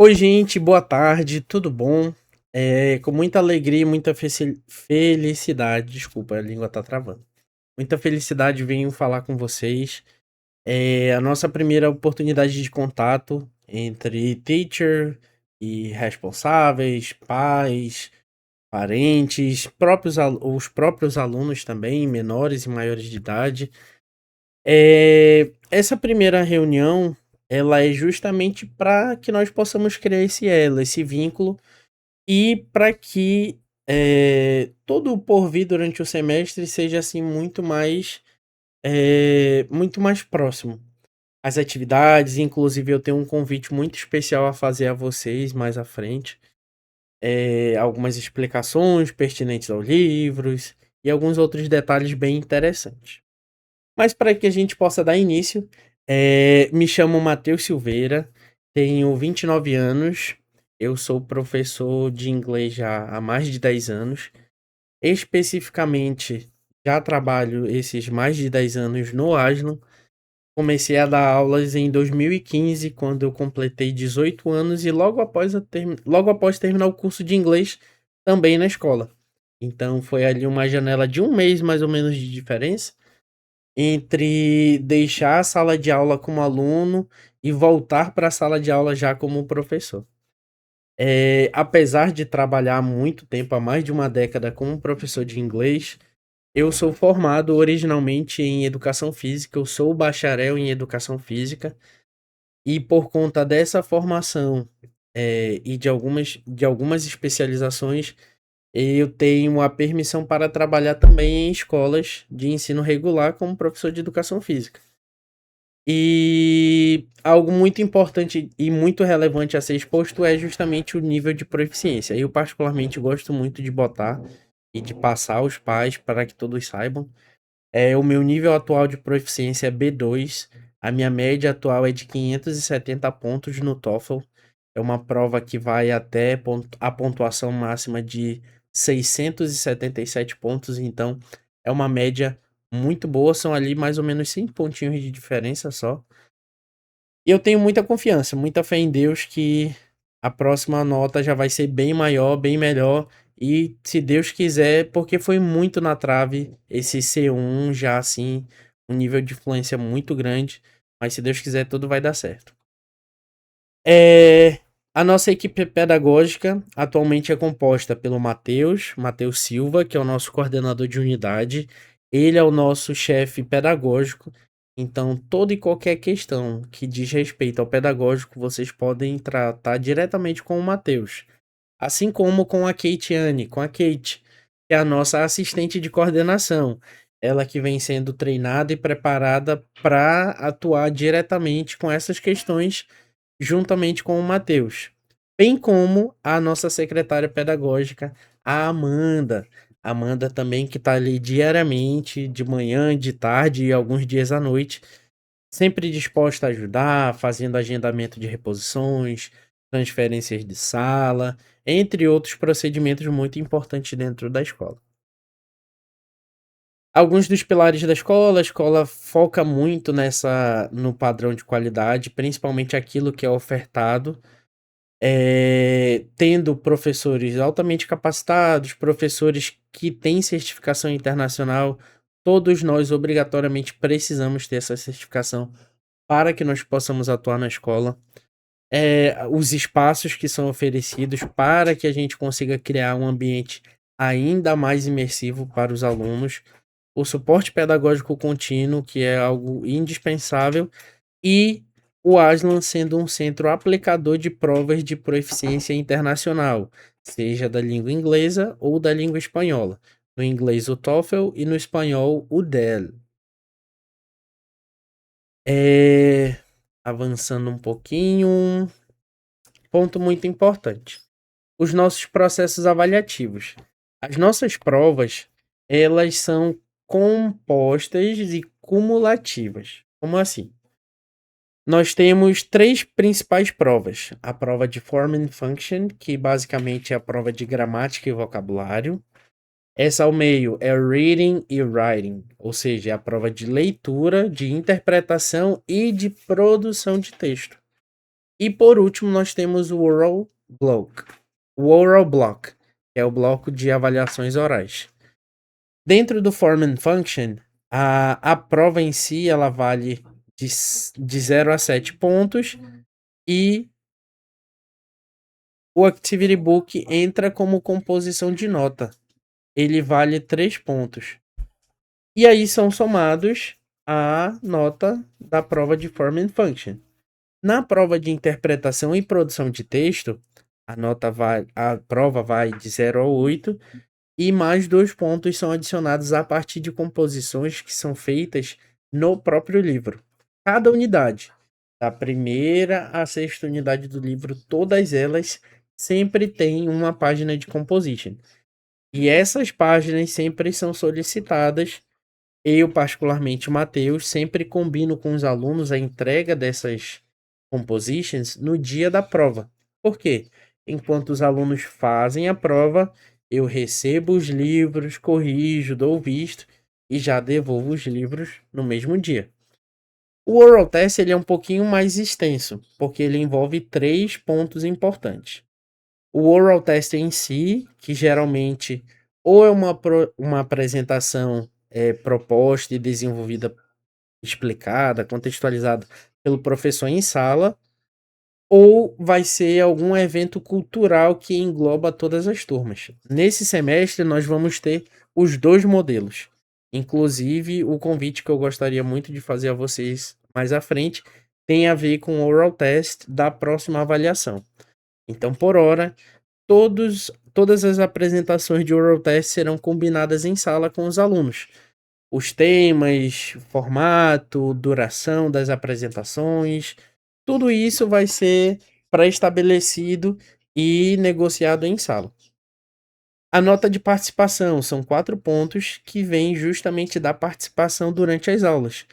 Oi, gente, boa tarde, tudo bom? Com muita alegria e muita felicidade, desculpa, a língua tá travando. Muita felicidade venho falar com vocês. É a nossa primeira oportunidade de contato entre teacher e responsáveis, pais, parentes, os próprios alunos também, menores e maiores de idade. Essa primeira reunião, ela é justamente para que nós possamos criar esse elo, esse vínculo e para que, todo o porvir durante o semestre seja, assim, muito mais próximo. As atividades, inclusive eu tenho um convite muito especial a fazer a vocês mais à frente, algumas explicações pertinentes aos livros e alguns outros detalhes bem interessantes. Mas para que a gente possa dar início, me chamo Matheus Silveira, tenho 29 anos, eu sou professor de inglês já há mais de 10 anos. Especificamente, já trabalho esses mais de 10 anos no Aslan. Comecei a dar aulas em 2015, quando eu completei 18 anos, e logo após terminar o curso de inglês, também na escola. Então foi ali uma janela de um mês mais ou menos de diferença entre deixar a sala de aula como aluno e voltar para a sala de aula já como professor. Apesar de trabalhar há muito tempo, há mais de uma década como professor de inglês, eu sou formado originalmente em educação física, eu sou bacharel em educação física, e por conta dessa formação, e de algumas especializações, eu tenho a permissão para trabalhar também em escolas de ensino regular como professor de educação física. E algo muito importante e muito relevante a ser exposto é justamente o nível de proficiência. Eu particularmente gosto muito de botar e de passar aos pais para que todos saibam. O meu nível atual de proficiência é B2. A minha média atual é de 570 pontos no TOEFL. É uma prova que vai até a pontuação máxima de 677 pontos, então é uma média muito boa, são ali mais ou menos 5 pontinhos de diferença só. E eu tenho muita confiança, muita fé em Deus que a próxima nota já vai ser bem maior, bem melhor. E se Deus quiser, porque foi muito na trave esse C1 já assim, um nível de influência muito grande. Mas se Deus quiser, tudo vai dar certo. É, a nossa equipe pedagógica atualmente é composta pelo Matheus Silva, que é o nosso coordenador de unidade. Ele é o nosso chefe pedagógico. Então, toda e qualquer questão que diz respeito ao pedagógico, vocês podem tratar diretamente com o Matheus. Assim como com a Kate, que é a nossa assistente de coordenação. Ela que vem sendo treinada e preparada para atuar diretamente com essas questões juntamente com o Matheus, bem como a nossa secretária pedagógica, a Amanda. Amanda também que está ali diariamente, de manhã, de tarde e alguns dias à noite, sempre disposta a ajudar, fazendo agendamento de reposições, transferências de sala, entre outros procedimentos muito importantes dentro da escola. Alguns dos pilares da escola, a escola foca muito no padrão de qualidade, principalmente aquilo que é ofertado, tendo professores altamente capacitados, professores que têm certificação internacional. Todos nós obrigatoriamente precisamos ter essa certificação para que nós possamos atuar na escola. Os espaços que são oferecidos para que a gente consiga criar um ambiente ainda mais imersivo para os alunos. O suporte pedagógico contínuo, que é algo indispensável, e o Aslan sendo um centro aplicador de provas de proficiência internacional, seja da língua inglesa ou da língua espanhola. No inglês, o TOEFL, e no espanhol, o DEL. É... Avançando um pouquinho, ponto muito importante: os nossos processos avaliativos. As nossas provas, elas são compostas e cumulativas. Como assim? Nós temos três principais provas: a prova de Form and Function, que basicamente é a prova de gramática e vocabulário. Essa ao meio é Reading e Writing, ou seja, é a prova de leitura, de interpretação e de produção de texto. E por último, nós temos o Oral Block. O Oral Block, que é o bloco de avaliações orais. Dentro do Form and Function, a prova em si, ela vale de 0 a 7 pontos e o Activity Book entra como composição de nota. Ele vale 3 pontos. E aí são somados a nota da prova de Form and Function. Na prova de interpretação e produção de texto, a prova vai de 0 a 8 e mais 2 pontos são adicionados a partir de composições que são feitas no próprio livro. Cada unidade, da primeira à sexta unidade do livro, todas elas sempre têm uma página de composition. E essas páginas sempre são solicitadas. Eu, particularmente, Matheus, sempre combino com os alunos a entrega dessas compositions no dia da prova. Por quê? Enquanto os alunos fazem a prova, eu recebo os livros, corrijo, dou visto e já devolvo os livros no mesmo dia. O Oral Test ele é um pouquinho mais extenso, porque ele envolve 3 pontos importantes. O Oral Test em si, que geralmente ou é uma apresentação proposta e desenvolvida, explicada, contextualizada pelo professor em sala, ou vai ser algum evento cultural que engloba todas as turmas. Nesse semestre, nós vamos ter os 2 modelos. Inclusive, o convite que eu gostaria muito de fazer a vocês mais à frente tem a ver com o Oral Test da próxima avaliação. Então, por hora, todas as apresentações de Oral Test serão combinadas em sala com os alunos. Os temas, formato, duração das apresentações, tudo isso vai ser pré-estabelecido e negociado em sala. A nota de participação são 4 pontos que vêm justamente da participação durante as aulas.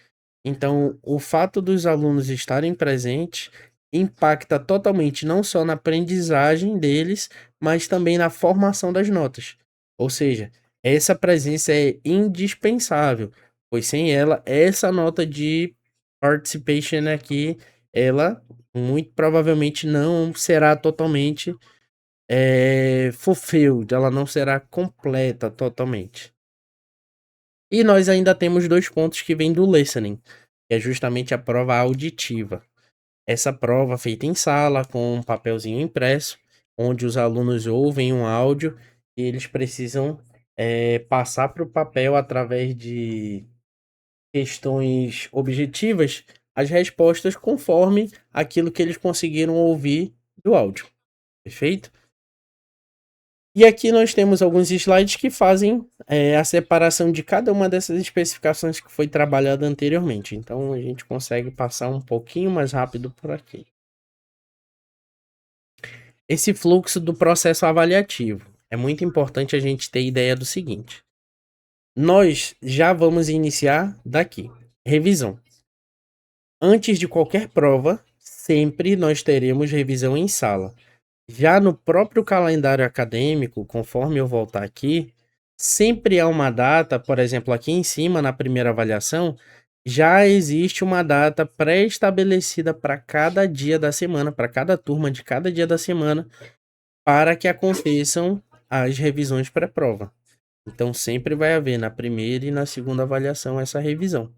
Então, o fato dos alunos estarem presentes impacta totalmente não só na aprendizagem deles, mas também na formação das notas. Ou seja, essa presença é indispensável, pois sem ela, essa nota de participation aqui, ela muito provavelmente não será totalmente fulfilled, ela não será completa totalmente. E nós ainda temos 2 pontos que vêm do listening, que é justamente a prova auditiva. Essa prova feita em sala, com um papelzinho impresso, onde os alunos ouvem um áudio e eles precisam passar para o papel através de questões objetivas as respostas conforme aquilo que eles conseguiram ouvir do áudio. Perfeito? E aqui nós temos alguns slides que fazem a separação de cada uma dessas especificações que foi trabalhada anteriormente. Então a gente consegue passar um pouquinho mais rápido por aqui. Esse fluxo do processo avaliativo. É muito importante a gente ter ideia do seguinte. Nós já vamos iniciar daqui. Revisão. Antes de qualquer prova, sempre nós teremos revisão em sala. Já no próprio calendário acadêmico, conforme eu voltar aqui, sempre há uma data, por exemplo, aqui em cima, na primeira avaliação, já existe uma data pré-estabelecida para cada dia da semana, para cada turma de cada dia da semana, para que aconteçam as revisões pré-prova. Então, sempre vai haver na primeira e na segunda avaliação essa revisão.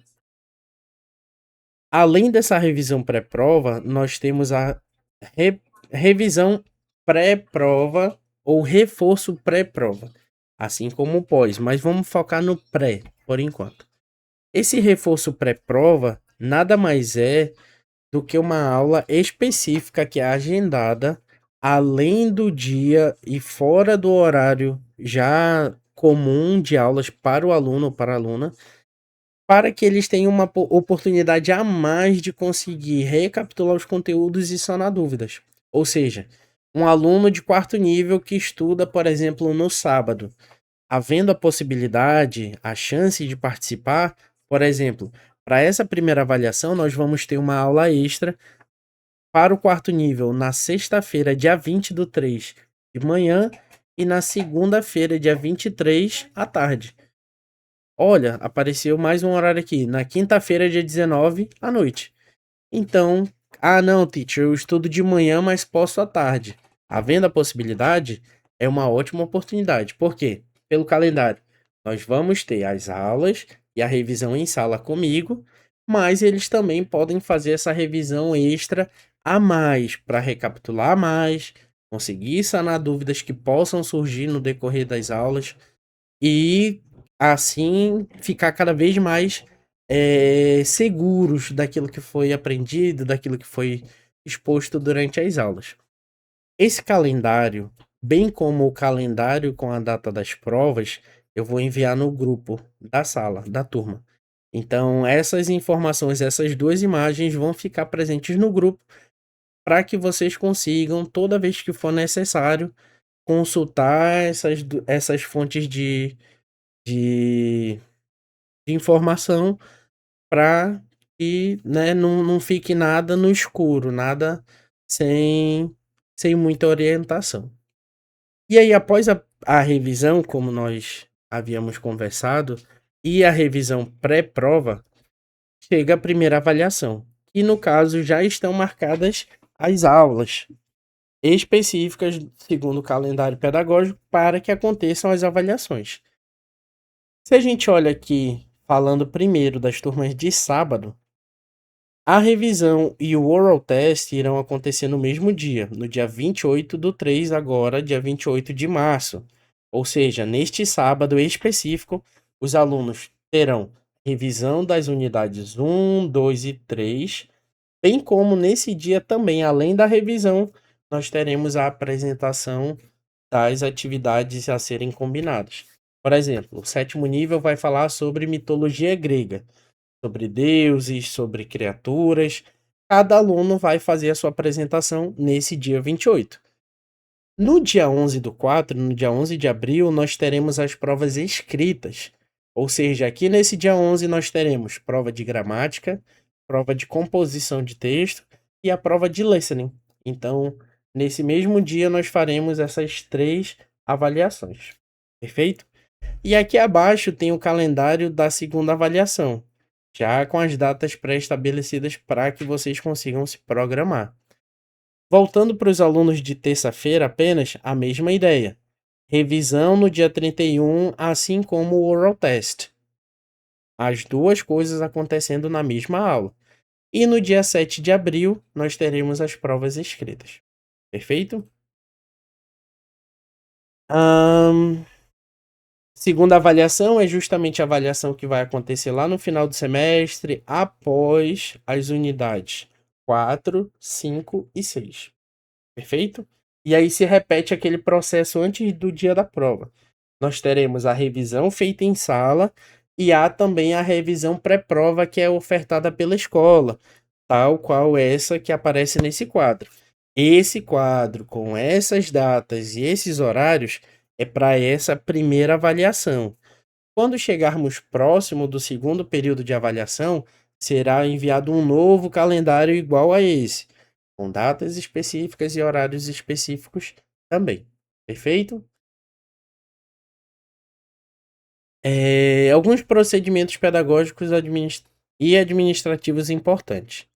Além dessa revisão pré-prova, nós temos a revisão pré-prova ou reforço pré-prova, assim como o pós, mas vamos focar no pré por enquanto. Esse reforço pré-prova nada mais é do que uma aula específica que é agendada além do dia e fora do horário já comum de aulas para o aluno ou para a aluna, para que eles tenham uma oportunidade a mais de conseguir recapitular os conteúdos e sanar dúvidas. Ou seja, um aluno de 4º nível que estuda, por exemplo, no sábado, havendo a possibilidade, a chance de participar, por exemplo, para essa primeira avaliação, nós vamos ter uma aula extra para o 4º nível na sexta-feira, dia 20/3, de manhã, e na segunda-feira, dia 23, à tarde. Olha, apareceu mais um horário aqui, na quinta-feira, dia 19, à noite. Então, Ah, não, teacher, eu estudo de manhã, mas posso à tarde. Havendo a possibilidade, é uma ótima oportunidade. Por quê? Pelo calendário. Nós vamos ter as aulas e a revisão em sala comigo, mas eles também podem fazer essa revisão extra a mais, para recapitular mais, conseguir sanar dúvidas que possam surgir no decorrer das aulas e assim ficar cada vez mais seguros daquilo que foi aprendido, daquilo que foi exposto durante as aulas. Esse calendário, bem como o calendário com a data das provas, eu vou enviar no grupo da sala, da turma. Então, essas informações, essas duas imagens vão ficar presentes no grupo para que vocês consigam, toda vez que for necessário, consultar essas fontes de, de informação para que, né, não fique nada no escuro, nada sem, sem muita orientação. E aí, após a revisão, como nós havíamos conversado, e a revisão pré-prova, chega a primeira avaliação. E no caso, já estão marcadas as aulas específicas, segundo o calendário pedagógico, para que aconteçam as avaliações. Se a gente olha aqui, falando primeiro das turmas de sábado, a revisão e o oral test irão acontecer no mesmo dia, no dia 28/3, agora dia 28 de março. Ou seja, neste sábado específico, os alunos terão revisão das unidades 1, 2 e 3, bem como nesse dia também, além da revisão, nós teremos a apresentação das atividades a serem combinadas. Por exemplo, o sétimo nível vai falar sobre mitologia grega, sobre deuses, sobre criaturas. Cada aluno vai fazer a sua apresentação nesse dia 28. No dia 11/4, no dia 11 de abril, nós teremos as provas escritas. Ou seja, aqui nesse dia 11 nós teremos prova de gramática, prova de composição de texto e a prova de listening. Então, nesse mesmo dia nós faremos essas 3 avaliações. Perfeito? E aqui abaixo tem o calendário da segunda avaliação, já com as datas pré-estabelecidas para que vocês consigam se programar. Voltando para os alunos de terça-feira apenas, a mesma ideia. Revisão no dia 31, assim como o oral test. As duas coisas acontecendo na mesma aula. E no dia 7 de abril, nós teremos as provas escritas. Perfeito? Segunda avaliação é justamente a avaliação que vai acontecer lá no final do semestre, após as unidades 4, 5 e 6. Perfeito? E aí se repete aquele processo antes do dia da prova. Nós teremos a revisão feita em sala e há também a revisão pré-prova que é ofertada pela escola, tal qual essa que aparece nesse quadro. Esse quadro, com essas datas e esses horários, é para essa primeira avaliação. Quando chegarmos próximo do segundo período de avaliação, será enviado um novo calendário igual a esse, com datas específicas e horários específicos também. Perfeito? Alguns procedimentos pedagógicos e administrativos importantes.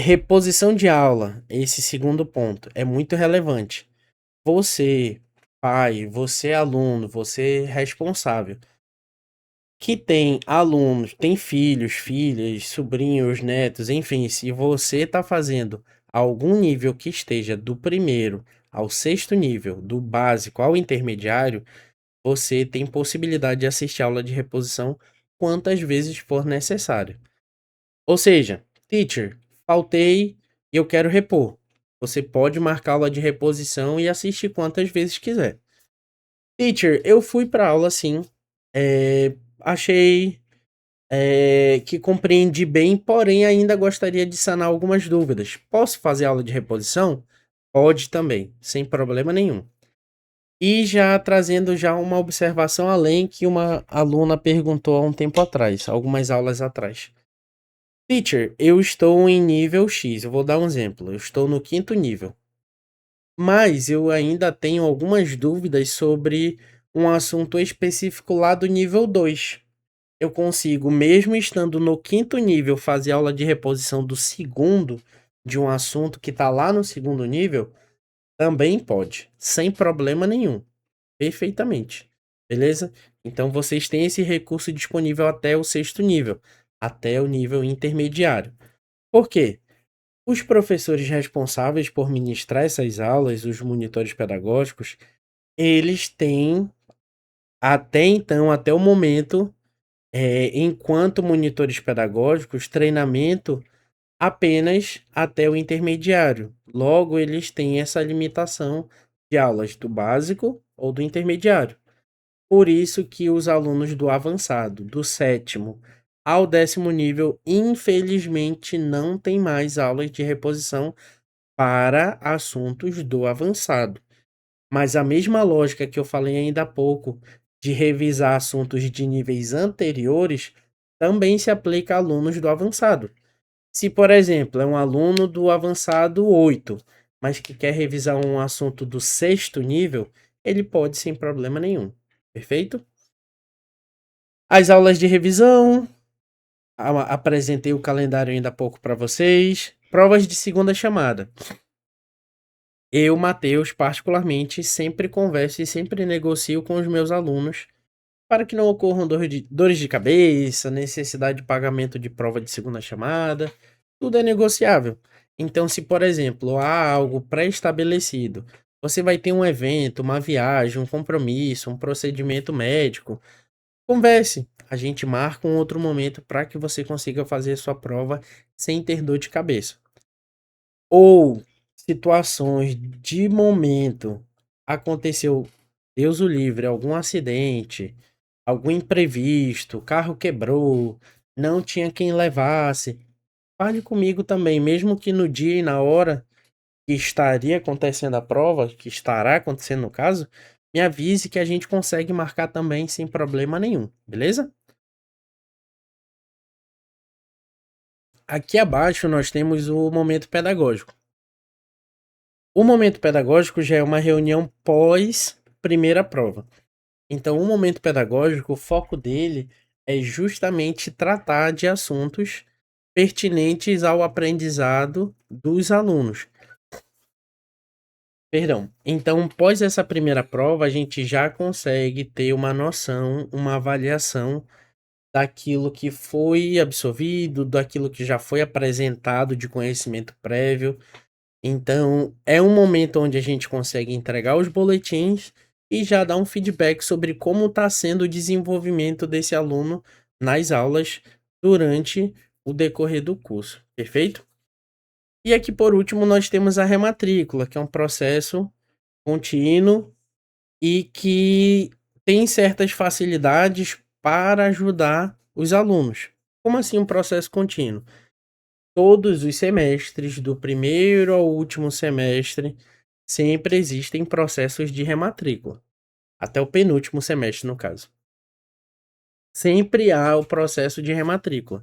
Reposição de aula, esse segundo ponto, é muito relevante. Você, pai, você aluno, você responsável, que tem alunos, tem filhos, filhas, sobrinhos, netos, enfim, se você está fazendo algum nível que esteja do primeiro ao sexto nível, do básico ao intermediário, você tem possibilidade de assistir aula de reposição quantas vezes for necessário. Ou seja, teacher, faltei e eu quero repor. Você pode marcar aula de reposição e assistir quantas vezes quiser. Teacher, eu fui para aula sim, achei que compreendi bem, porém ainda gostaria de sanar algumas dúvidas. Posso fazer aula de reposição? Pode também, sem problema nenhum. E já trazendo já uma observação além que uma aluna perguntou há um tempo atrás, algumas aulas atrás. Teacher, eu estou em nível X, eu vou dar um exemplo, eu estou no 5º nível, mas eu ainda tenho algumas dúvidas sobre um assunto específico lá do nível 2. eu consigo, mesmo estando no quinto nível, fazer aula de reposição do segundo, de um assunto que está lá no segundo nível, também pode, sem problema nenhum, perfeitamente, beleza? Então vocês têm esse recurso disponível até o sexto nível, até o nível intermediário. Por quê? Os professores responsáveis por ministrar essas aulas, os monitores pedagógicos, eles têm até então, até o momento, enquanto monitores pedagógicos, treinamento apenas até o intermediário. Logo, eles têm essa limitação de aulas do básico ou do intermediário. Por isso que os alunos do avançado, do sétimo ao décimo nível, infelizmente não têm mais aulas de reposição para assuntos do avançado. Mas a mesma lógica que eu falei ainda há pouco, de revisar assuntos de níveis anteriores, também se aplica a alunos do avançado. Se, por exemplo, é um aluno do avançado 8, mas que quer revisar um assunto do sexto nível, ele pode sem problema nenhum. Perfeito? As aulas de revisão, apresentei o calendário ainda há pouco para vocês. Provas de segunda chamada. Eu, Matheus, particularmente, sempre converso e sempre negocio com os meus alunos para que não ocorram dores de cabeça, necessidade de pagamento de prova de segunda chamada. Tudo é negociável. Então, se, por exemplo, há algo pré-estabelecido, você vai ter um evento, uma viagem, um compromisso, um procedimento médico, converse. A gente marca um outro momento para que você consiga fazer a sua prova sem ter dor de cabeça. Ou situações de momento, aconteceu, Deus o livre, algum acidente, algum imprevisto, o carro quebrou, não tinha quem levasse. Fale comigo também, mesmo que no dia e na hora que estaria acontecendo a prova, que estará acontecendo no caso, me avise que a gente consegue marcar também sem problema nenhum, beleza? Aqui abaixo nós temos o momento pedagógico. O momento pedagógico já é uma reunião pós primeira prova. Então, o momento pedagógico, o foco dele é justamente tratar de assuntos pertinentes ao aprendizado dos alunos. Perdão. Então, após essa primeira prova, a gente já consegue ter uma noção, uma avaliação daquilo que foi absorvido, daquilo que já foi apresentado de conhecimento prévio. Então, é um momento onde a gente consegue entregar os boletins e já dar um feedback sobre como está sendo o desenvolvimento desse aluno nas aulas durante o decorrer do curso. Perfeito? E aqui, por último, nós temos a rematrícula, que é um processo contínuo e que tem certas facilidades para ajudar os alunos. Como assim um processo contínuo? Todos os semestres, do primeiro ao último semestre, sempre existem processos de rematrícula. Até o penúltimo semestre, no caso. Sempre há o processo de rematrícula.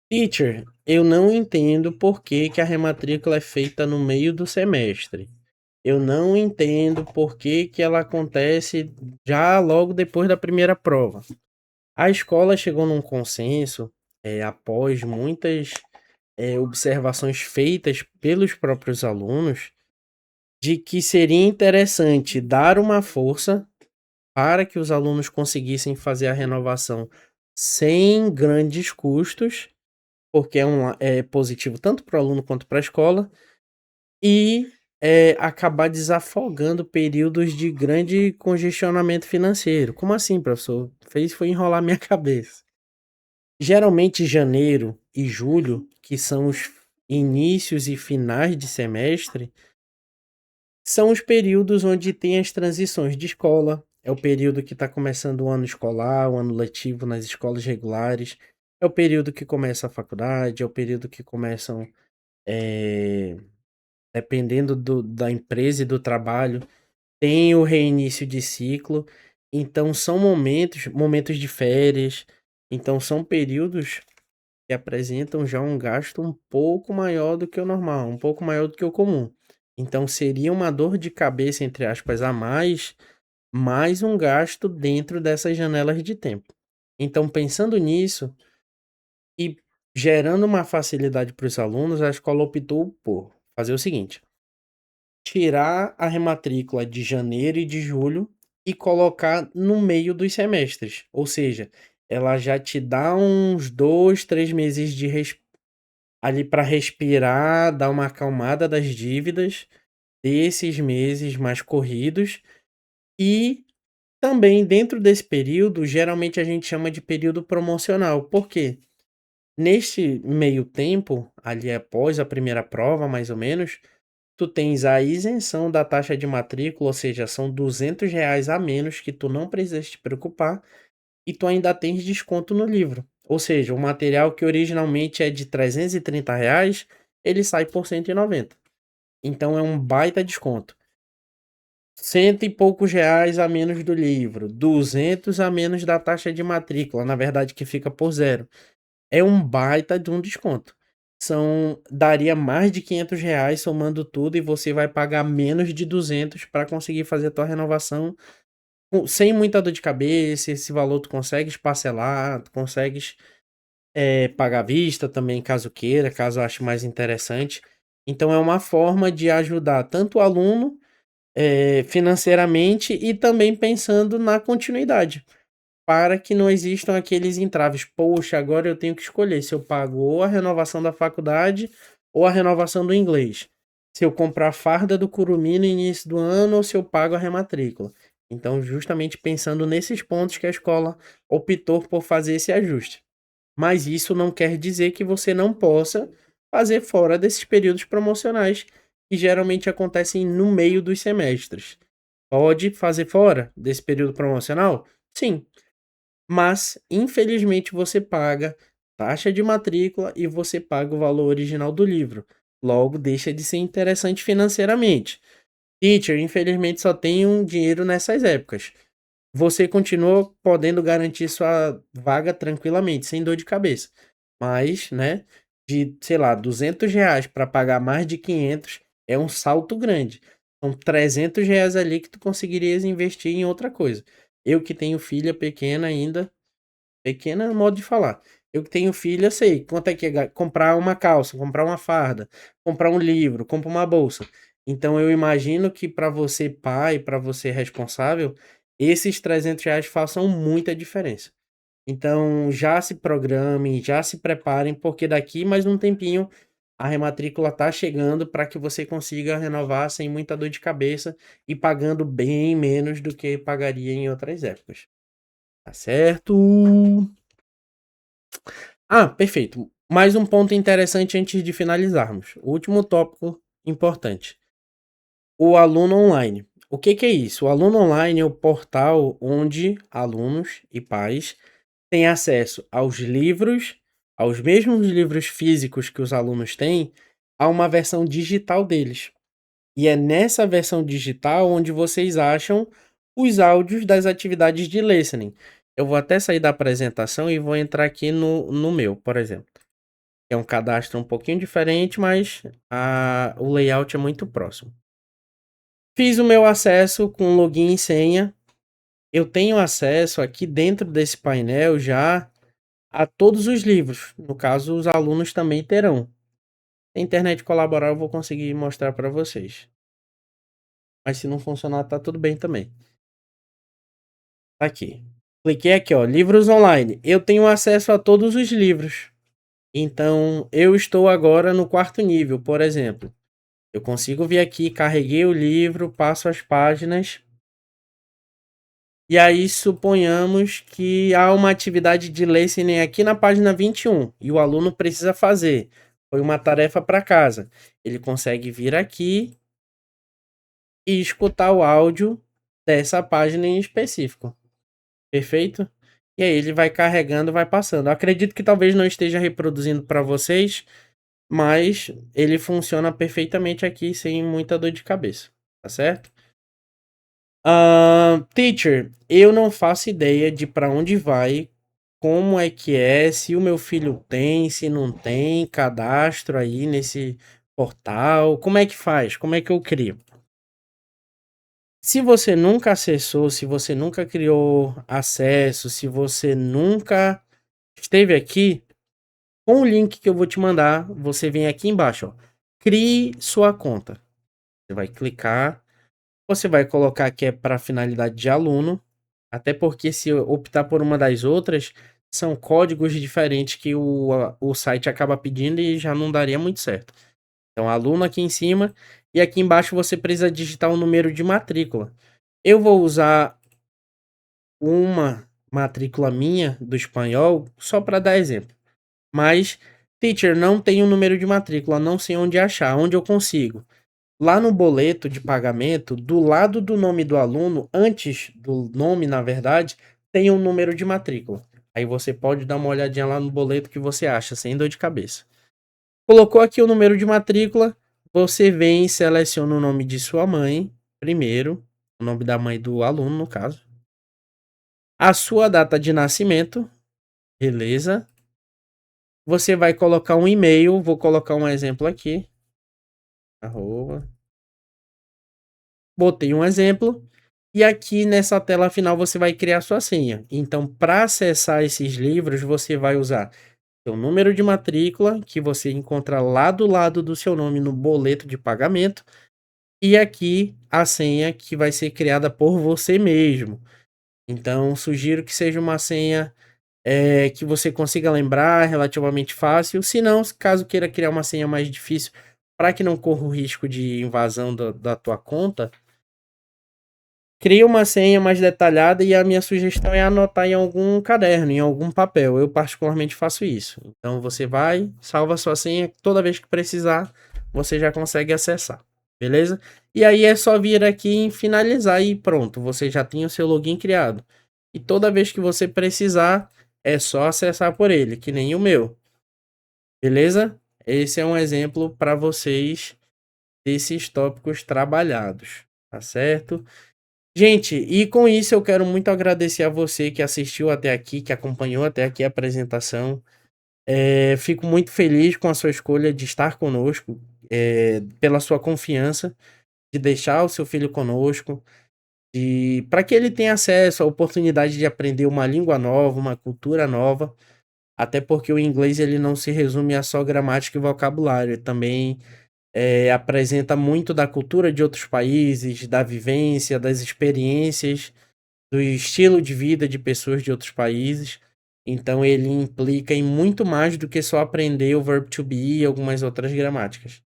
Teacher, eu não entendo por que a rematrícula é feita no meio do semestre. Eu não entendo por que ela acontece já logo depois da primeira prova. A escola chegou num consenso, após muitas observações feitas pelos próprios alunos, de que seria interessante dar uma força para que os alunos conseguissem fazer a renovação sem grandes custos, porque é positivo tanto para o aluno quanto para a escola, e acabar desafogando períodos de grande congestionamento financeiro. Como assim, professor? Foi enrolar minha cabeça. Geralmente janeiro e julho, que são os inícios e finais de semestre, são os períodos onde tem as transições de escola. É o período que está começando o ano escolar, o ano letivo nas escolas regulares. É o período que começa a faculdade, é o período que começam, dependendo da empresa e do trabalho, tem o reinício de ciclo. Então são momentos de férias. Então são períodos que apresentam já um gasto um pouco maior do que o normal, um pouco maior do que o comum. Então seria uma dor de cabeça, entre aspas, a mais um gasto dentro dessas janelas de tempo. Então, pensando nisso e gerando uma facilidade para os alunos, a escola optou por fazer o seguinte: tirar a rematrícula de janeiro e de julho e colocar no meio dos semestres. Ou seja, ela já te dá uns 2, 3 meses de ali para respirar, dar uma acalmada das dívidas desses meses mais corridos. E também dentro desse período, geralmente a gente chama de período promocional. Por quê? Neste meio tempo, ali após a primeira prova, mais ou menos, tu tens a isenção da taxa de matrícula, ou seja, são R$ 200 a menos que tu não precisa te preocupar, e tu ainda tens desconto no livro. Ou seja, o material que originalmente é de R$ 330, ele sai por 190. Então é um baita desconto. Cento e poucos reais a menos do livro, 200 a menos da taxa de matrícula, na verdade que fica por zero. É um baita de um desconto. Daria mais de R$ 500 somando tudo e você vai pagar menos de 200 para conseguir fazer a tua renovação sem muita dor de cabeça. Esse valor tu consegues parcelar, tu consegues pagar à vista também, caso queira, caso ache mais interessante. Então é uma forma de ajudar tanto o aluno financeiramente e também pensando na continuidade, para que não existam aqueles entraves. Poxa, agora eu tenho que escolher se eu pago ou a renovação da faculdade ou a renovação do inglês. Se eu comprar a farda do Curumim no início do ano ou se eu pago a rematrícula. Então, justamente pensando nesses pontos que a escola optou por fazer esse ajuste. Mas isso não quer dizer que você não possa fazer fora desses períodos promocionais que geralmente acontecem no meio dos semestres. Pode fazer fora desse período promocional? Sim, mas infelizmente você paga taxa de matrícula e você paga o valor original do livro. Logo, deixa de ser interessante financeiramente. Teacher, infelizmente só tem um dinheiro nessas épocas. Você continua podendo garantir sua vaga tranquilamente, sem dor de cabeça. Mas, né, de, sei lá, R$ 200 para pagar mais de 500 é um salto grande. São R$ 300 ali que tu conseguirias investir em outra coisa. Eu que tenho filha pequena ainda, pequena no modo de falar. Eu que tenho filha, sei quanto é que é comprar uma calça, comprar uma farda, comprar um livro, comprar uma bolsa. Então eu imagino que para você pai, para você responsável, esses R$ 300 façam muita diferença. Então já se programem, já se preparem, porque daqui mais um tempinho a rematrícula tá chegando para que você consiga renovar sem muita dor de cabeça e pagando bem menos do que pagaria em outras épocas. Tá certo? Ah, perfeito. Mais um ponto interessante antes de finalizarmos. O último tópico importante. O aluno online. O que que é isso? O aluno online é o portal onde alunos e pais têm acesso aos livros, aos mesmos livros físicos que os alunos têm, a uma versão digital deles. E é nessa versão digital onde vocês acham os áudios das atividades de listening. Eu vou até sair da apresentação e vou entrar aqui no meu, por exemplo. É um cadastro um pouquinho diferente, mas o layout é muito próximo. Fiz o meu acesso com login e senha. Eu tenho acesso aqui dentro desse painel já a todos os livros. No caso, os alunos também terão. Se a internet colaborar, eu vou conseguir mostrar para vocês. Mas se não funcionar, tá tudo bem também. Tá aqui. Cliquei aqui, ó, livros online. Eu tenho acesso a todos os livros. Então, eu estou agora no quarto nível, por exemplo. Eu consigo vir aqui, carreguei o livro, passo as páginas. E aí, suponhamos que há uma atividade de listening aqui na página 21 e o aluno precisa fazer. Foi uma tarefa para casa. Ele consegue vir aqui e escutar o áudio dessa página em específico. Perfeito? E aí ele vai carregando, vai passando. Eu acredito que talvez não esteja reproduzindo para vocês, mas ele funciona perfeitamente aqui sem muita dor de cabeça. Tá certo? Teacher, eu não faço ideia de para onde vai, como é que é, se o meu filho tem, se não tem cadastro aí nesse portal, como é que faz? Como é que eu crio? Se você nunca acessou, se você nunca criou acesso, se você nunca esteve aqui, com o link que eu vou te mandar, você vem aqui embaixo, ó. Crie sua conta. Você vai clicar, você vai colocar que é para finalidade de aluno, até porque se eu optar por uma das outras, são códigos diferentes que o site acaba pedindo e já não daria muito certo. Então, aluno aqui em cima e aqui embaixo você precisa digitar o número de matrícula. Eu vou usar uma matrícula minha do espanhol só para dar exemplo. Mas, teacher, não tem o número de matrícula, não sei onde achar, onde eu consigo. Lá no boleto de pagamento, do lado do nome do aluno, antes do nome, na verdade, tem um número de matrícula. Aí você pode dar uma olhadinha lá no boleto que você acha, sem dor de cabeça. Colocou aqui o número de matrícula, você vem e seleciona o nome de sua mãe, primeiro, o nome da mãe do aluno, no caso. A sua data de nascimento, beleza. Você vai colocar um e-mail, vou colocar um exemplo aqui. Arroba. Botei um exemplo. E aqui nessa tela final você vai criar sua senha. Então, para acessar esses livros, você vai usar seu número de matrícula, que você encontra lá do lado do seu nome no boleto de pagamento. E aqui a senha que vai ser criada por você mesmo. Então, sugiro que seja uma senha que você consiga lembrar relativamente fácil. Se não, caso queira criar uma senha mais difícil, para que não corra o risco de invasão da tua conta, cria uma senha mais detalhada e a minha sugestão é anotar em algum caderno, em algum papel. Eu particularmente faço isso. Então você vai, salva sua senha, toda vez que precisar, você já consegue acessar. Beleza? E aí é só vir aqui em finalizar e pronto, você já tem o seu login criado. E toda vez que você precisar, é só acessar por ele, que nem o meu. Beleza? Esse é um exemplo para vocês desses tópicos trabalhados, tá certo? Gente, e com isso eu quero muito agradecer a você que assistiu até aqui, que acompanhou até aqui a apresentação. Fico muito feliz com a sua escolha de estar conosco, pela sua confiança, de deixar o seu filho conosco, para que ele tenha acesso à oportunidade de aprender uma língua nova, uma cultura nova, até porque o inglês ele não se resume a só gramática e vocabulário, ele também apresenta muito da cultura de outros países, da vivência, das experiências, do estilo de vida de pessoas de outros países. Então ele implica em muito mais do que só aprender o verbo to be e algumas outras gramáticas.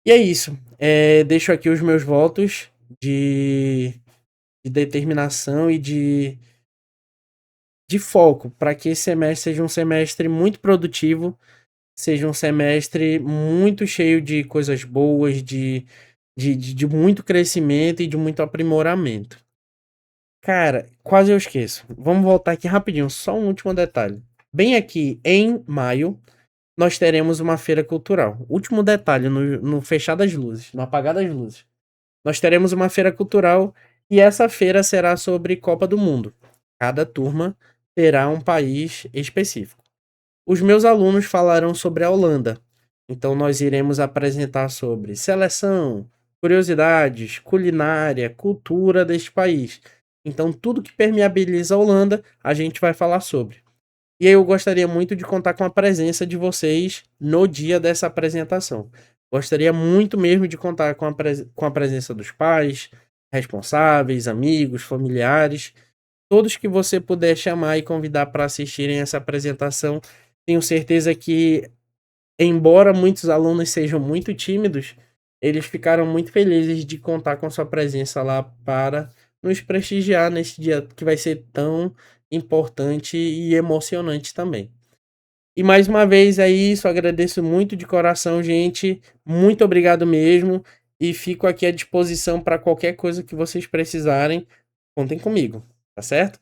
E é isso. Deixo aqui os meus votos de determinação e de foco para que esse semestre seja um semestre muito produtivo, seja um semestre muito cheio de coisas boas, de muito crescimento e de muito aprimoramento. Cara, quase eu esqueço. Vamos voltar aqui rapidinho, só um último detalhe. Bem aqui em maio, nós teremos uma feira cultural. Último detalhe, no fechar das luzes, no apagar das luzes. Nós teremos uma feira cultural e essa feira será sobre Copa do Mundo. Cada turma terá um país específico. Os meus alunos falarão sobre a Holanda. Então nós iremos apresentar sobre seleção, curiosidades, culinária, cultura deste país. Então tudo que permeabiliza a Holanda, a gente vai falar sobre. E aí eu gostaria muito de contar com a presença de vocês no dia dessa apresentação. Gostaria muito mesmo de contar com a presença dos pais, responsáveis, amigos, familiares, todos que você puder chamar e convidar para assistirem essa apresentação. Tenho certeza que, embora muitos alunos sejam muito tímidos, eles ficaram muito felizes de contar com sua presença lá para nos prestigiar nesse dia que vai ser tão importante e emocionante também. E mais uma vez é isso, agradeço muito de coração, gente. Muito obrigado mesmo. E fico aqui à disposição para qualquer coisa que vocês precisarem. Contem comigo, tá certo?